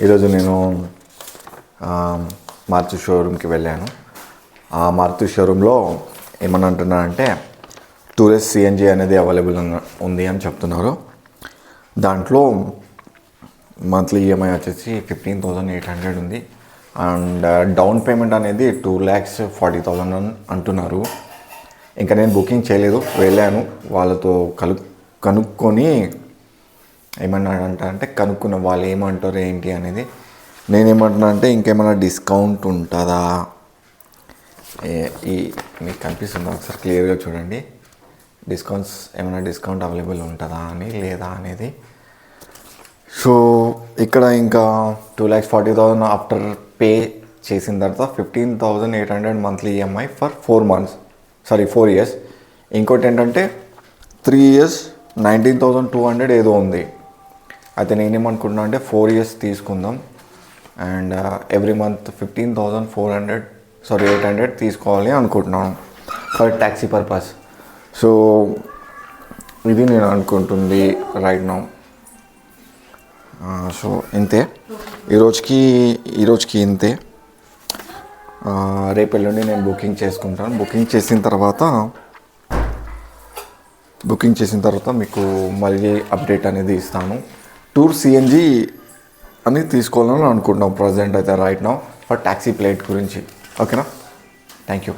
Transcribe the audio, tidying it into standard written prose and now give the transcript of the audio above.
ఈరోజు నేను మారుతి షోరూమ్కి వెళ్ళాను. ఆ మారుతి షోరూంలో ఏమని అంటున్నారంటే టూరెస్ట్ సిఎన్జి అనేది అవైలబుల్ ఉంది అని చెప్తున్నారు. దాంట్లో మంత్లీ ఈఎంఐ వచ్చేసి 15,800 ఉంది. అండ్ డౌన్ పేమెంట్ అనేది 2,40,000 అంటున్నారు. ఇంకా నేను బుకింగ్ చేయలేదు, వెళ్ళాను వాళ్ళతో కనుక్కొని ఏమన్నాడంటే కనుక్కున్న వాళ్ళు ఏమంటారు ఏంటి అనేది. నేనేమంటున్నా అంటే ఇంకేమైనా డిస్కౌంట్ ఉంటుందా, మీకు కనిపిస్తుందా ఒకసారి క్లియర్గా చూడండి, ఏమైనా డిస్కౌంట్ అవైలబుల్ ఉంటుందా అని లేదా అనేది. సో ఇక్కడ ఇంకా 2,40,000 ఆఫ్టర్ పే చేసిన తర్వాత 15,800 మంత్లీ ఈఎంఐ ఫర్ 4 years. ఇంకోటి ఏంటంటే 3 years 19,200 ఏదో ఉంది. అయితే నేనేమనుకుంటున్నా అంటే 4 years తీసుకుందాం అండ్ ఎవ్రీ మంత్ 800 తీసుకోవాలి అనుకుంటున్నాను ఫర్ ట్యాక్సీ పర్పస్. సో ఇది నేను అనుకుంటుంది రైట్ నౌ. సో ఇంతే ఈరోజుకి ఇంతే. రేపు ఎల్లుండి నేను బుకింగ్ చేసుకుంటాను. బుకింగ్ చేసిన తర్వాత మీకు మళ్ళీ అప్డేట్ అనేది ఇస్తాను. టూర్ సిఎన్జి అని తీసుకోవాలని అనుకుంటున్నాం ప్రజెంట్ అయితే right now for taxi plate గురించి. ఓకేనా? Thank you.